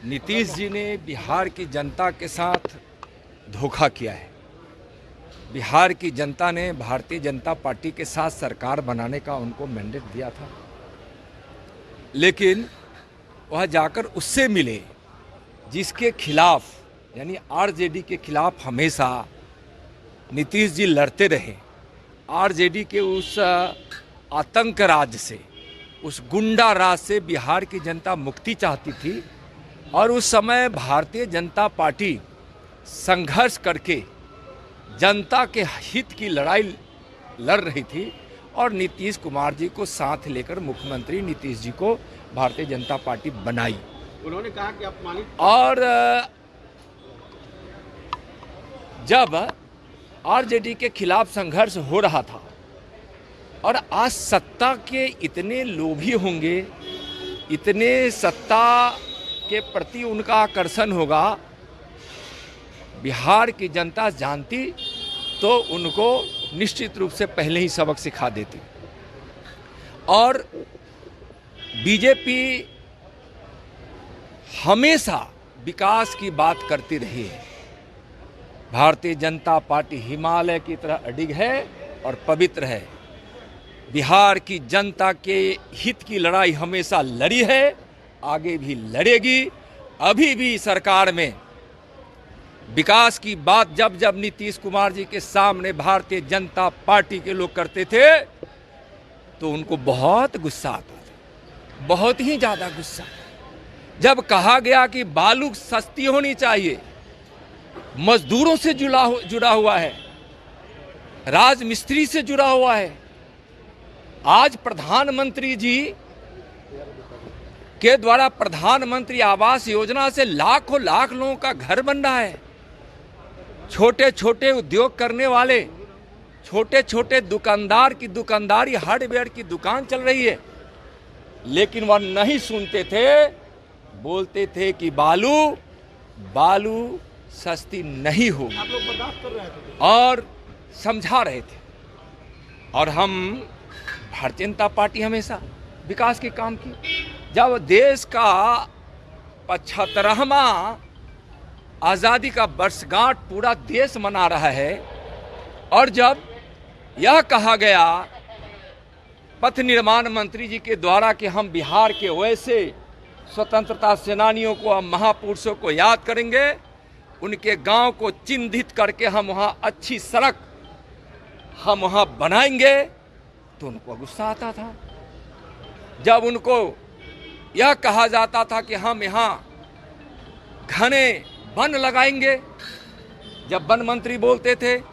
नीतीश जी ने बिहार की जनता के साथ धोखा किया है। बिहार की जनता ने भारतीय जनता पार्टी के साथ सरकार बनाने का उनको मैंडेट दिया था, लेकिन वह जाकर उससे मिले जिसके खिलाफ, यानी आरजेडी के खिलाफ हमेशा नीतीश जी लड़ते रहे। आरजेडी के उस आतंक राज से, उस गुंडा राज से बिहार की जनता मुक्ति चाहती थी और उस समय भारतीय जनता पार्टी संघर्ष करके जनता के हित की लड़ाई लड़ रही थी और नीतीश कुमार जी को साथ लेकर मुख्यमंत्री नीतीश जी को भारतीय जनता पार्टी बनाई। उन्होंने कहा कि अपमानित और जब आरजेडी के खिलाफ संघर्ष हो रहा था और आज सत्ता के इतने लोभी होंगे, इतने सत्ता के प्रति उनका आकर्षण होगा, बिहार की जनता जानती तो उनको निश्चित रूप से पहले ही सबक सिखा देती। और बीजेपी हमेशा विकास की बात करती रही है। भारतीय जनता पार्टी हिमालय की तरह अडिग है और पवित्र है। बिहार की जनता के हित की लड़ाई हमेशा लड़ी है, आगे भी लड़ेगी। अभी भी सरकार में विकास की बात जब जब नीतीश कुमार जी के सामने भारतीय जनता पार्टी के लोग करते थे तो उनको बहुत गुस्सा आता था, बहुत ही ज्यादा गुस्सा। जब कहा गया कि बालू सस्ती होनी चाहिए, मजदूरों से जुड़ा हुआ है, राजमिस्त्री से जुड़ा हुआ है। आज प्रधानमंत्री जी के द्वारा प्रधानमंत्री आवास योजना से लाखों लाख लोगों का घर बन रहा है। छोटे छोटे उद्योग करने वाले, छोटे छोटे दुकानदार की दुकानदारी, हार्डवेयर की दुकान चल रही है, लेकिन वह नहीं सुनते थे। बोलते थे कि बालू सस्ती नहीं होगी। आप लोग बर्दाश्त कर रहे थे और समझा रहे थे। और हम भारतीय जनता पार्टी हमेशा विकास के काम की। जब देश का 75वां आज़ादी का वर्षगांठ पूरा देश मना रहा है और जब यह कहा गया पथ निर्माण मंत्री जी के द्वारा कि हम बिहार के वैसे स्वतंत्रता सेनानियों को, महापुरुषों को याद करेंगे, उनके गांव को चिन्हित करके हम वहाँ अच्छी सड़क हम वहाँ बनाएंगे, तो उनको गुस्सा आता था। जब उनको यह कहा जाता था कि हम यहाँ घने वन लगाएंगे, जब वन मंत्री बोलते थे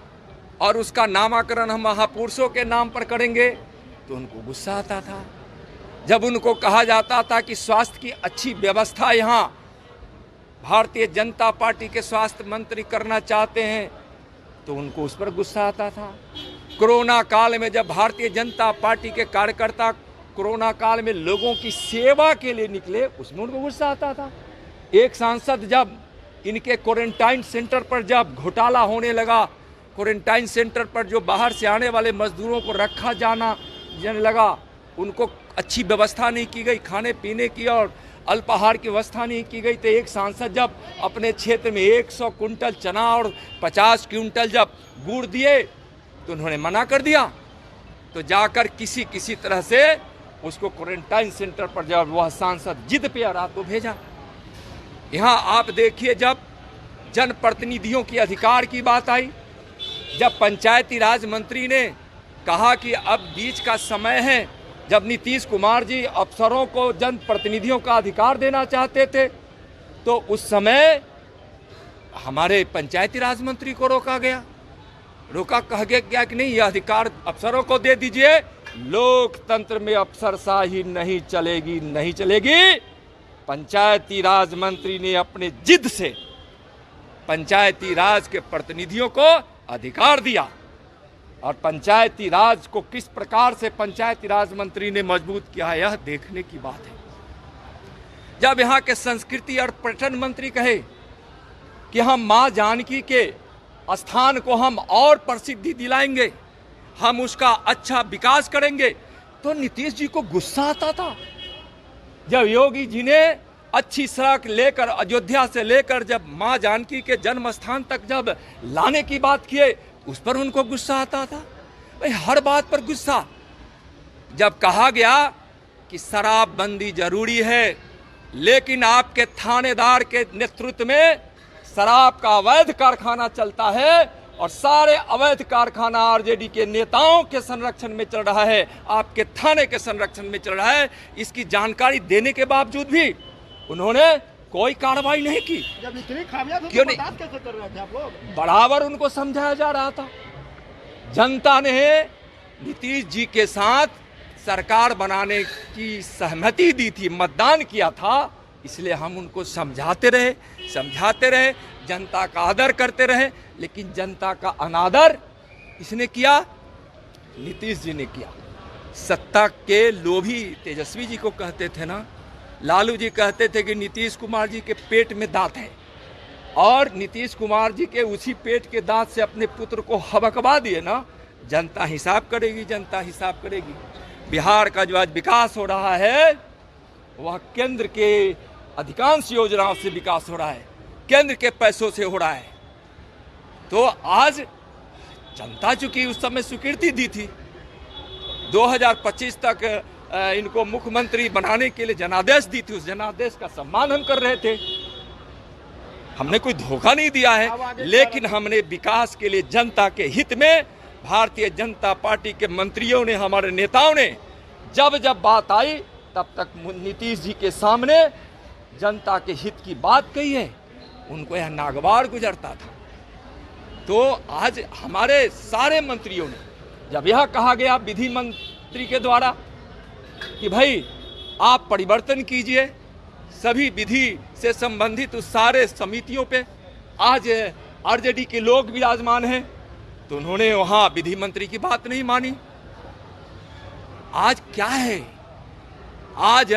और उसका नामकरण हम महापुरुषों के नाम पर करेंगे, तो उनको गुस्सा आता था। जब उनको कहा जाता था कि स्वास्थ्य की अच्छी व्यवस्था यहाँ भारतीय जनता पार्टी के स्वास्थ्य मंत्री करना चाहते हैं, तो उनको उस पर गुस्सा आता था। कोरोना काल में जब भारतीय जनता पार्टी के कार्यकर्ता कोरोना काल में लोगों की सेवा के लिए निकले, उसमें उनको गुस्सा आता था। एक सांसद जब इनके क्वारंटाइन सेंटर पर जब घोटाला होने लगा, क्वारंटाइन सेंटर पर जो बाहर से आने वाले मजदूरों को रखा जाने लगा, उनको अच्छी व्यवस्था नहीं की गई, खाने पीने की और अल्पाहार की व्यवस्था नहीं की गई, तो एक सांसद जब अपने क्षेत्र में 100 कुंटल चना और 50 क्विंटल जब गुड़ दिए तो उन्होंने मना कर दिया। तो जाकर किसी तरह से उसको क्वारंटाइन सेंटर पर जब वह सांसद जिद पे आ तो भेजा। यहाँ आप देखिए, जब जनप्रतिनिधियों की अधिकार की बात आई, जब पंचायती राज मंत्री ने कहा कि अब बीच का समय है, जब नीतीश कुमार जी अफसरों को जनप्रतिनिधियों का अधिकार देना चाहते थे, तो उस समय हमारे पंचायती राज मंत्री को रोका गया। कहा गया कि नहीं, यह अधिकार अफसरों को दे दीजिए। लोकतंत्र में अफसरशाही नहीं चलेगी, नहीं चलेगी। पंचायती राज मंत्री ने अपने जिद से पंचायती राज के प्रतिनिधियों को अधिकार दिया। और पंचायती राज को किस प्रकार से पंचायती राज मंत्री ने मजबूत किया है, यह देखने की बात है। जब यहाँ के संस्कृति और पर्यटन मंत्री कहे कि हम मां जानकी के स्थान को हम और प्रसिद्धि दिलाएंगे, हम उसका अच्छा विकास करेंगे, तो नीतीश जी को गुस्सा आता था। जब योगी जी ने अच्छी सड़क लेकर अयोध्या से लेकर जब मां जानकी के जन्म स्थान तक जब लाने की बात किए, उस पर उनको गुस्सा आता था। भाई हर बात पर गुस्सा। जब कहा गया कि शराबबंदी जरूरी है, लेकिन आपके थानेदार के नेतृत्व में शराब का अवैध कारखाना चलता है और सारे अवैध कारखाना आरजेडी के नेताओं के संरक्षण में चल रहा है, आपके थाने के संरक्षण में चल रहा है, इसकी जानकारी देने के बावजूद भी उन्होंने कोई कार्रवाई नहीं की। जब इतनी खामियां थी क्यों तो नहीं? बर्दाश्त कैसे कर रहे थे आप लोग? बराबर उनको समझाया जा रहा था। जनता ने नीतीश जी के साथ सरकार बनाने की सहमति दी थी, मतदान किया था, इसलिए हम उनको समझाते रहे, जनता का आदर करते रहे। लेकिन जनता का अनादर किसने किया? नीतीश जी ने किया। सत्ता के लोभी तेजस्वी जी को कहते थे ना, लालू जी कहते थे कि नीतीश कुमार जी के पेट में दांत है, और नीतीश कुमार जी के उसी पेट के दांत से अपने पुत्र को हबकवा दिए ना। जनता हिसाब करेगी, जनता हिसाब करेगी। बिहार का जो आज विकास हो रहा है वह केंद्र के अधिकांश योजनाओं से विकास हो रहा है, केंद्र के पैसों से हो रहा है। तो आज जनता चूंकि उस समय स्वीकृति दी थी, 2025 तक इनको मुख्यमंत्री बनाने के लिए जनादेश दी थी, उस जनादेश का सम्मान हम कर रहे थे। हमने कोई धोखा नहीं दिया है, लेकिन हमने विकास के लिए जनता के हित में भारतीय जनता पार्टी के मंत्रियों ने, हमारे नेताओं ने जब जब बात आई तब तक नीतीश जी के सामने जनता के हित की बात कही है। उनको यह नागवार गुजरता था। तो आज हमारे सारे मंत्रियों ने जब यह कहा गया विधि मंत्री के द्वारा कि भाई आप परिवर्तन कीजिए सभी विधि से संबंधित उस सारे समितियों पे, आज आरजेडी के लोग विराजमान हैं, तो उन्होंने वहां विधि मंत्री की बात नहीं मानी। आज क्या है? आज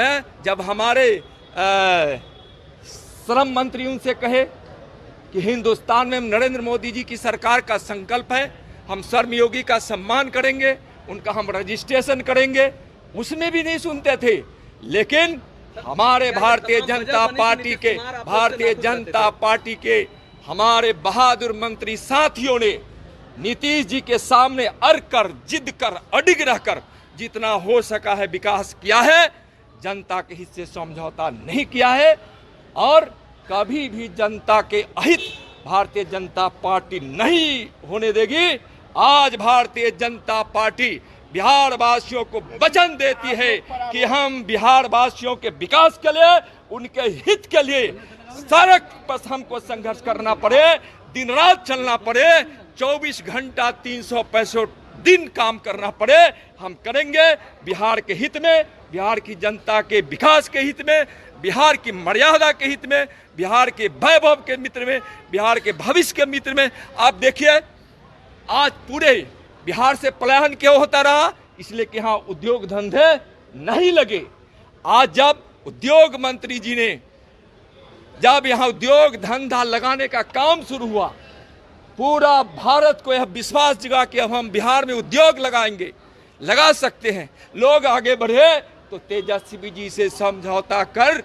जब हमारे श्रम मंत्री उनसे कहे कि हिंदुस्तान में नरेंद्र मोदी जी की सरकार का संकल्प है, हम श्रमयोगी का सम्मान करेंगे, उनका हम रजिस्ट्रेशन करेंगे, उसमें भी नहीं सुनते थे। लेकिन हमारे भारतीय जनता पार्टी के हमारे बहादुर मंत्री साथियों ने नीतीश जी के सामने अड़ कर, जिद कर, अडिग रहकर जितना हो सका है विकास किया है। जनता के हित से समझौता नहीं किया है और कभी भी जनता के अहित भारतीय जनता पार्टी नहीं होने देगी। आज भारतीय जनता पार्टी बिहार वासियों को वचन देती है कि हम बिहार वासियों के विकास के लिए, उनके हित के लिए सड़क पर हमको संघर्ष करना पड़े, दिन रात चलना पड़े, 24 घंटा 365 दिन काम करना पड़े, हम करेंगे। बिहार के हित में, बिहार की जनता के विकास के हित में, बिहार की मर्यादा के हित में, बिहार के वैभव के मित्र में, बिहार के भविष्य के मित्र में। आप देखिए आज पूरे बिहार से पलायन क्यों होता रहा? इसलिए कि यहाँ उद्योग धंधे नहीं लगे। आज जब उद्योग मंत्री जी ने जब यहाँ उद्योग धंधा लगाने का काम शुरू हुआ, पूरा भारत को यह विश्वास जगा कि अब हम बिहार में उद्योग लगाएंगे, लगा सकते हैं, लोग आगे बढ़े, तो तेजस्वी जी से समझौता कर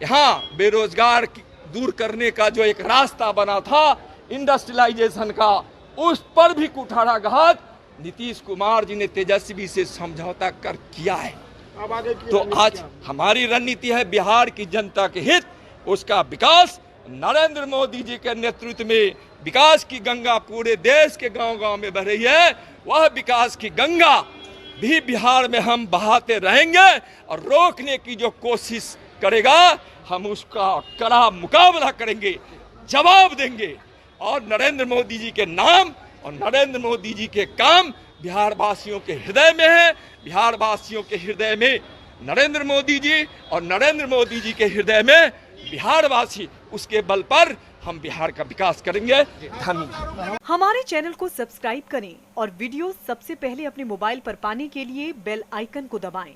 यहाँ बेरोजगार दूर करने का जो एक रास्ता बना था इंडस्ट्रियलाइजेशन का, उस पर भी कुठाराघात नीतीश कुमार जी ने तेजस्वी से समझौता कर किया है। तो आज हमारी रणनीति है बिहार की जनता के हित, उसका विकास। नरेंद्र मोदी जी के नेतृत्व में विकास की गंगा पूरे देश के गांव-गांव में बह रही है। वह विकास की गंगा भी बिहार में हम बहाते रहेंगे और रोकने की जो कोशिश करेगा हम उसका कड़ा मुकाबला करेंगे, जवाब देंगे। और नरेंद्र मोदी जी के नाम और नरेंद्र मोदी जी के काम बिहार वासियों के हृदय में है। बिहार वासियों के हृदय में नरेंद्र मोदी जी और नरेंद्र मोदी जी के हृदय में बिहार वासी, उसके बल पर हम बिहार का विकास करेंगे। धन्यवाद। हमारे चैनल को सब्सक्राइब करें और वीडियो सबसे पहले अपने मोबाइल पर पाने के लिए बेल आइकन को दबाएं।